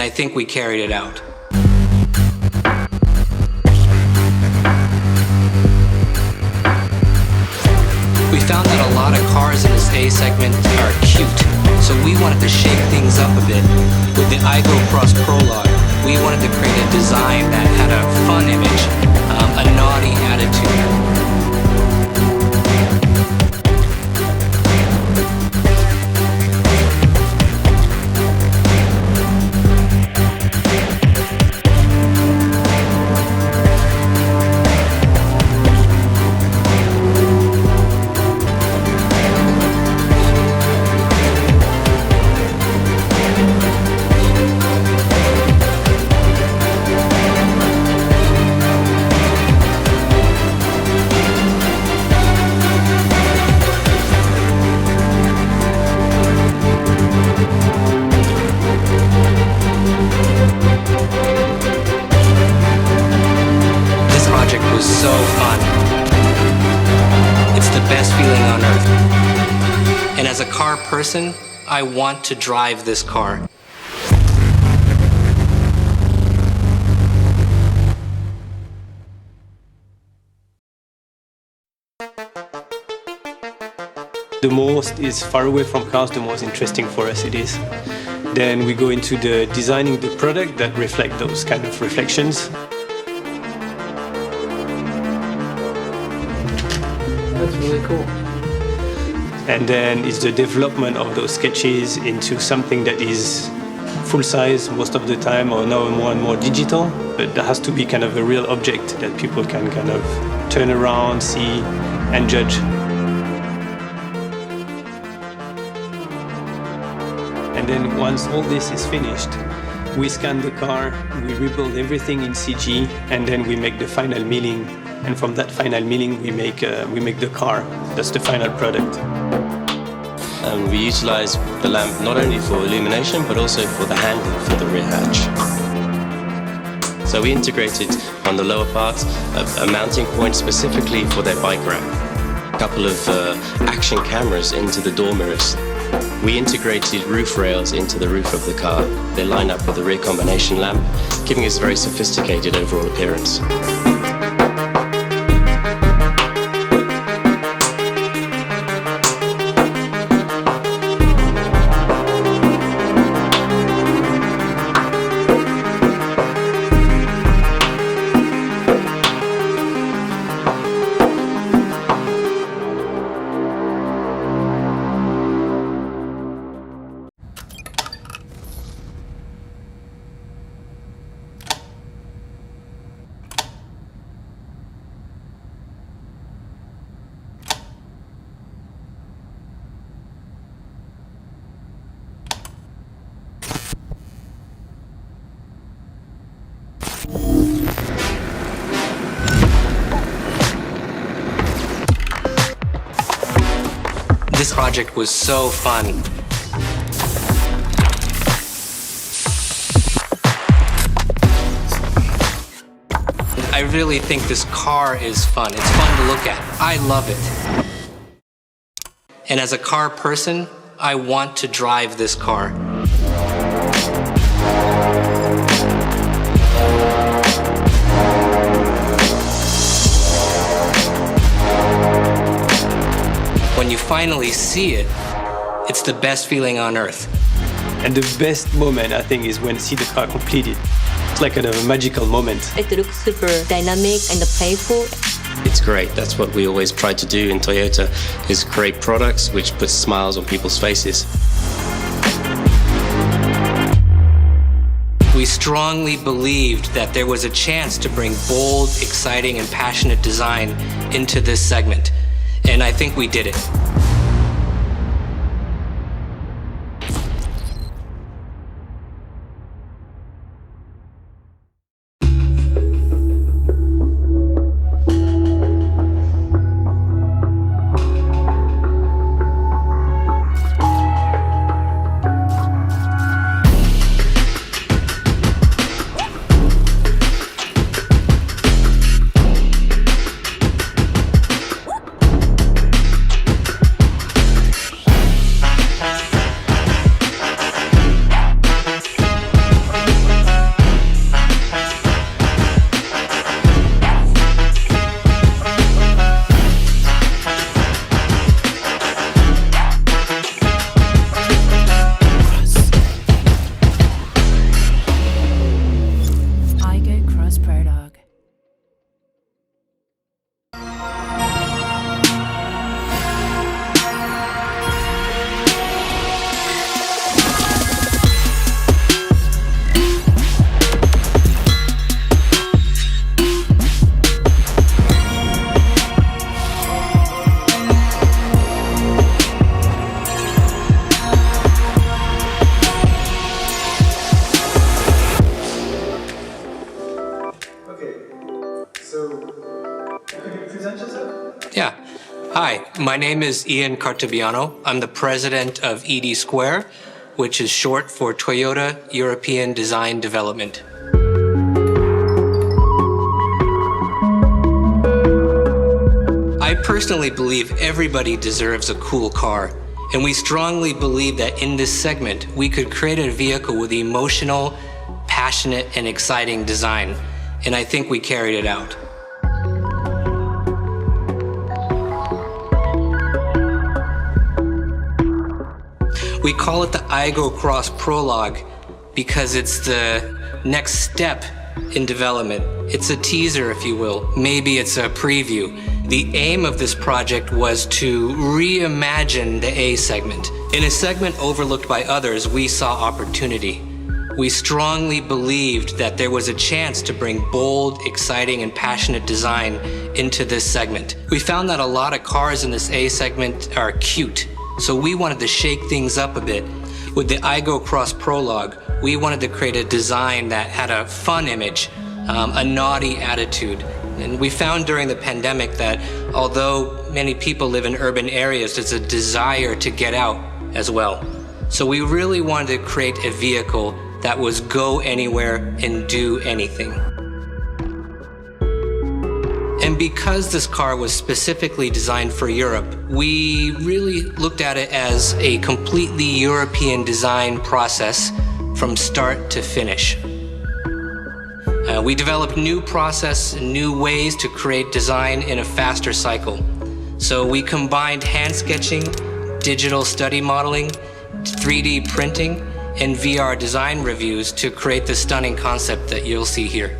I think we carried it out. We found that a lot of cars in this A segment are cute, so we wanted to shake things up a bit. With the Aygo X Prologue, we wanted to create a design that had a fun image, a naughty attitude. Was so fun. It's the best feeling on earth. And as a car person, I want to drive this car. The most is far away from cars, the most interesting for us it is. Then we go into the designing the product that reflect those kind of reflections. That's really cool. And then it's the development of those sketches into something that is full size most of the time, or now more and more digital. But there has to be kind of a real object that people can kind of turn around, see, and judge. And then once all this is finished, we scan the car, we rebuild everything in CG, and then we make the final milling. And from that final milling, we make the car. That's the final product. We utilize the lamp not only for illumination, but also for the handle for the rear hatch. So we integrated on the lower part a mounting point specifically for their bike rack. A couple of action cameras into the door mirrors. We integrated roof rails into the roof of the car. They line up with the rear combination lamp, giving us a very sophisticated overall appearance. This project was so fun. I really think this car is fun. It's fun to look at. I love it. And as a car person, I want to drive this car. When you finally see it, it's the best feeling on earth. And the best moment, I think, is when you see the car completed. It's like kind of a magical moment. It looks super dynamic and playful. It's great. That's what we always try to do in Toyota, is create products which put smiles on people's faces. We strongly believed that there was a chance to bring bold, exciting, and passionate design into this segment. And I think we did it. My name is Ian Cartabiano. I'm the president of ED Square, which is short for Toyota European Design Development. I personally believe everybody deserves a cool car, and we strongly believe that in this segment, we could create a vehicle with emotional, passionate, and exciting design, and I think we carried it out. We call it the Aygo X Prologue because it's the next step in development. It's a teaser, if you will. Maybe it's a preview. The aim of this project was to reimagine the A segment. In a segment overlooked by others, we saw opportunity. We strongly believed that there was a chance to bring bold, exciting, and passionate design into this segment. We found that a lot of cars in this A segment are cute. So we wanted to shake things up a bit. With the Aygo X Prologue, we wanted to create a design that had a fun image, a naughty attitude. And we found during the pandemic that although many people live in urban areas, there's a desire to get out as well. So we really wanted to create a vehicle that was go anywhere and do anything. And because this car was specifically designed for Europe, we really looked at it as a completely European design process from start to finish. We developed new process and new ways to create design in a faster cycle. So we combined hand sketching, digital study modeling, 3D printing, and VR design reviews to create the stunning concept that you'll see here.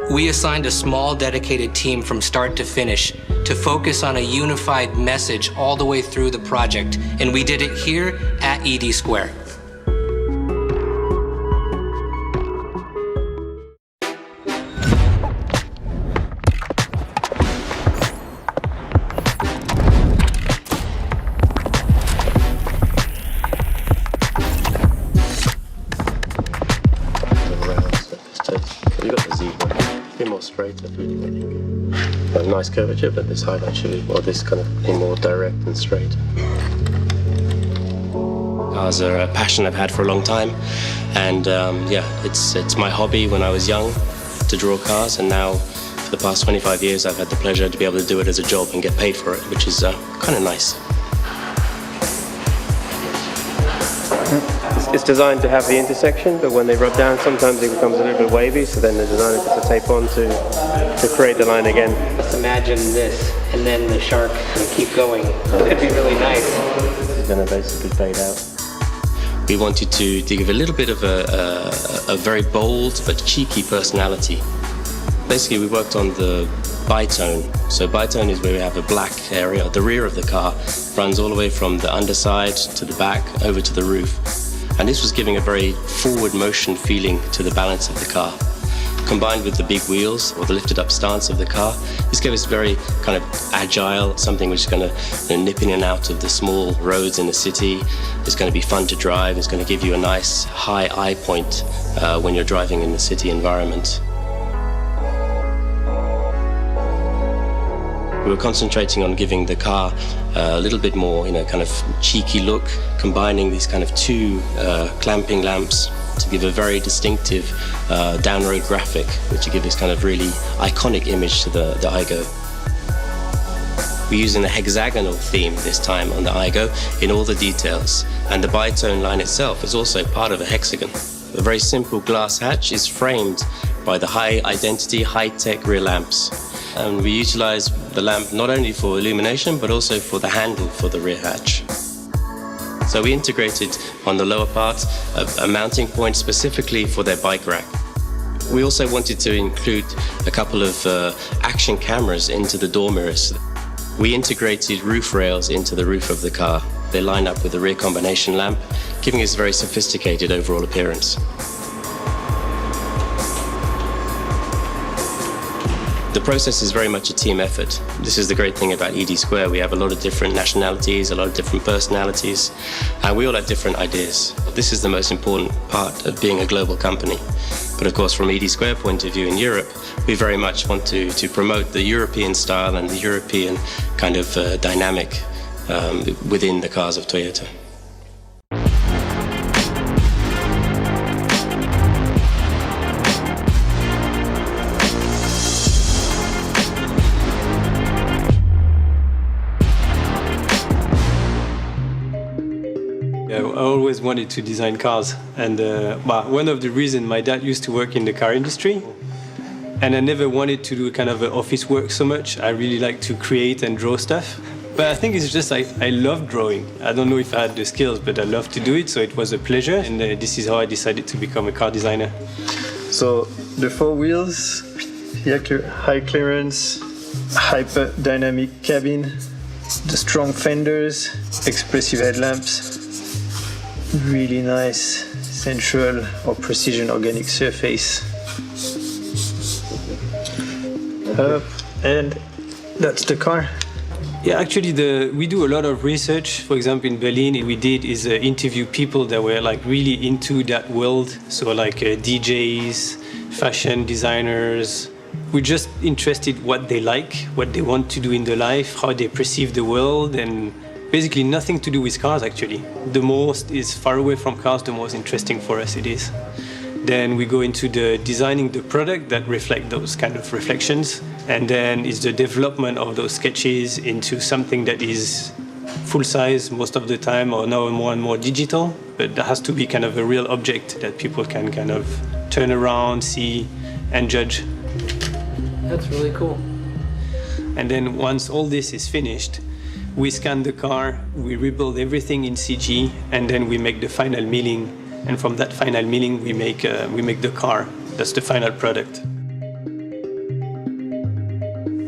We assigned a small dedicated team from start to finish to focus on a unified message all the way through the project, and we did it here at ED Square. You got the zebra, a bit more straight, I think. A nice curvature, but this highlight should be, or this kind of more direct and straight. Cars are a passion I've had for a long time, and yeah, it's my hobby when I was young to draw cars, and now for the past 25 years I've had the pleasure to be able to do it as a job and get paid for it, which is kind of nice. It's designed to have the intersection, but when they rub down, sometimes it becomes a little bit wavy, so then the designer puts a tape on to create the line again. Let's imagine this, and then the shark can keep going. It'd be really nice. This is going to basically fade out. We wanted to give a little bit of a very bold but cheeky personality. Basically, we worked on the bitone. So bitone is where we have a black area. The rear of the car runs all the way from the underside to the back over to the roof. And this was giving a very forward motion feeling to the balance of the car. Combined with the big wheels or the lifted up stance of the car, this gave us very kind of agile, something which is going to nip in and out of the small roads in the city. It's going to be fun to drive. It's going to give you a nice high eye point when you're driving in the city environment. We were concentrating on giving the car a little bit more, kind of cheeky look, combining these kind of two clamping lamps to give a very distinctive down-road graphic, which to give this kind of really iconic image to the Aygo. We're using a hexagonal theme this time on the Aygo in all the details, and the bitone line itself is also part of a hexagon. A very simple glass hatch is framed by the high-identity, high-tech rear lamps. And we utilize the lamp not only for illumination, but also for the handle for the rear hatch. So we integrated on the lower part a mounting point specifically for their bike rack. We also wanted to include a couple of action cameras into the door mirrors. We integrated roof rails into the roof of the car. They line up with the rear combination lamp, giving us a very sophisticated overall appearance. The process is very much a team effort. This is the great thing about ED Square. We have a lot of different nationalities, a lot of different personalities, and we all have different ideas. This is the most important part of being a global company. But of course, from ED Square point of view in Europe, we very much want to promote the European style and the European kind of dynamic within the cars of Toyota. I always wanted to design cars, and one of the reasons, my dad used to work in the car industry, and I never wanted to do kind of office work so much. I really like to create and draw stuff. But I think it's just I love drawing. I don't know if I had the skills, but I love to do it, so it was a pleasure, and this is how I decided to become a car designer. So the four wheels, high clearance, hyper dynamic cabin, the strong fenders, expressive headlamps, really nice central or precision organic surface. And that's the car. Yeah, actually, we do a lot of research. For example, in Berlin, we did is interview people that were like really into that world. So like DJs, fashion designers. We're just interested what they like, what they want to do in their life, how they perceive the world, and basically nothing to do with cars, actually. The most is far away from cars, the most interesting for us it is. Then we go into the designing the product that reflect those kind of reflections. And then it's the development of those sketches into something that is full size most of the time, or now more and more digital. But there has to be kind of a real object that people can kind of turn around, see, and judge. That's really cool. And then once all this is finished, we scan the car, we rebuild everything in CG, and then we make the final milling. And from that final milling, we make the car. That's the final product.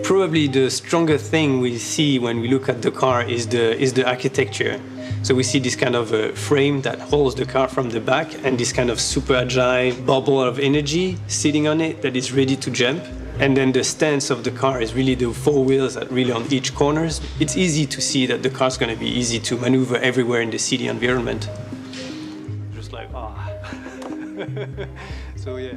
Probably the stronger thing we see when we look at the car is the architecture. So we see this kind of frame that holds the car from the back, and this kind of super agile bubble of energy sitting on it that is ready to jump. And then the stance of the car is really the four wheels that really on each corners. It's easy to see that the car's going to be easy to maneuver everywhere in the city environment. Just like, So yeah.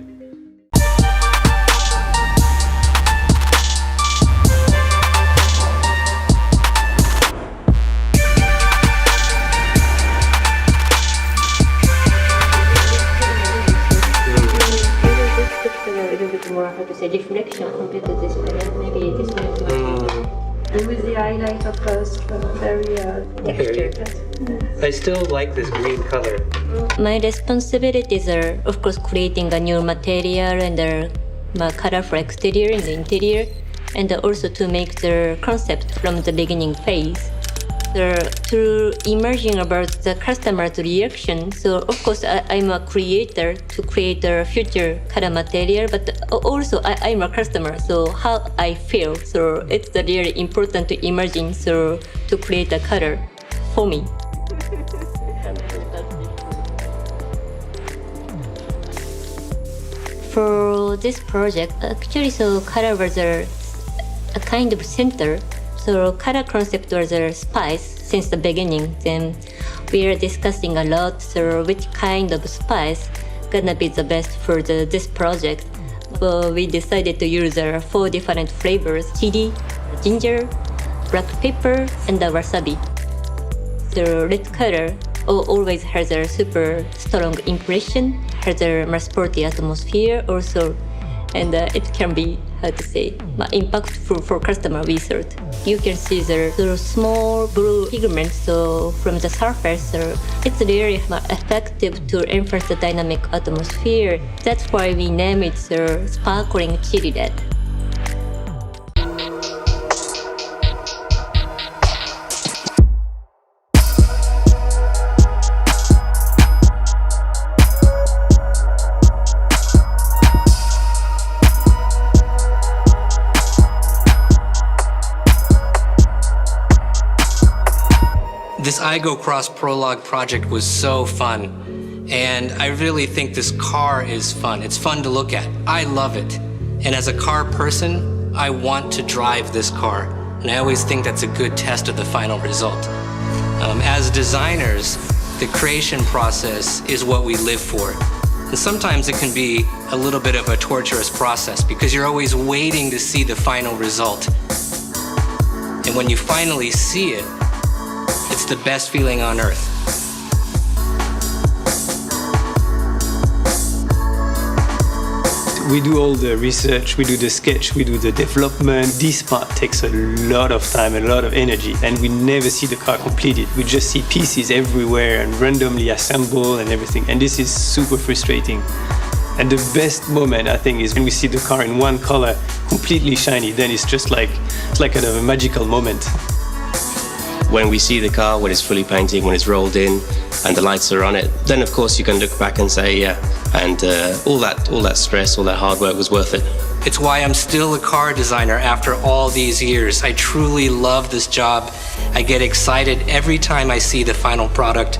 A little bit more, how to say, reflection compared to this one. Maybe this one is much And with the highlight of us, very textured. I still like this green color. My responsibilities are, of course, creating a new material and the color for exterior and the interior, and also to make the concept from the beginning phase. To imagine about the customer's reaction. So of course I'm a creator to create a future color material, but also I'm a customer, so how I feel. So it's really important to imagine, so to create a color for me. For this project, actually, so color was a kind of center. So color concept was a spice since the beginning. Then we are discussing a lot, so which kind of spice gonna be the best for this project. Well, we decided to use 4 different flavors: chili, ginger, black pepper, and the wasabi. The red color always has a super strong impression, has a more sporty atmosphere also, and it can be, how to say, impactful for customer research. You can see the small blue pigments so from the surface. So it's really effective to enhance the dynamic atmosphere. That's why we name it sparkling chili red. This Aygo Cross Prologue project was so fun, and I really think this car is fun. It's fun to look at. I love it. And as a car person, I want to drive this car, and I always think that's a good test of the final result. As designers, the creation process is what we live for. And sometimes it can be a little bit of a torturous process because you're always waiting to see the final result. And when you finally see it, it's the best feeling on earth. We do all the research, we do the sketch, we do the development. This part takes a lot of time and a lot of energy, and we never see the car completed. We just see pieces everywhere and randomly assembled and everything, and this is super frustrating. And the best moment, I think, is when we see the car in one color, completely shiny. Then it's just like, kind of a magical moment. When we see the car, when it's fully painted, when it's rolled in, and the lights are on it, then of course you can look back and say, yeah, and all that stress, all that hard work was worth it. It's why I'm still a car designer after all these years. I truly love this job. I get excited every time I see the final product,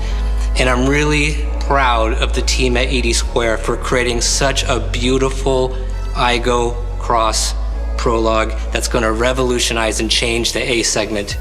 and I'm really proud of the team at 80 Square for creating such a beautiful Aygo Cross Prologue that's going to revolutionize and change the A segment.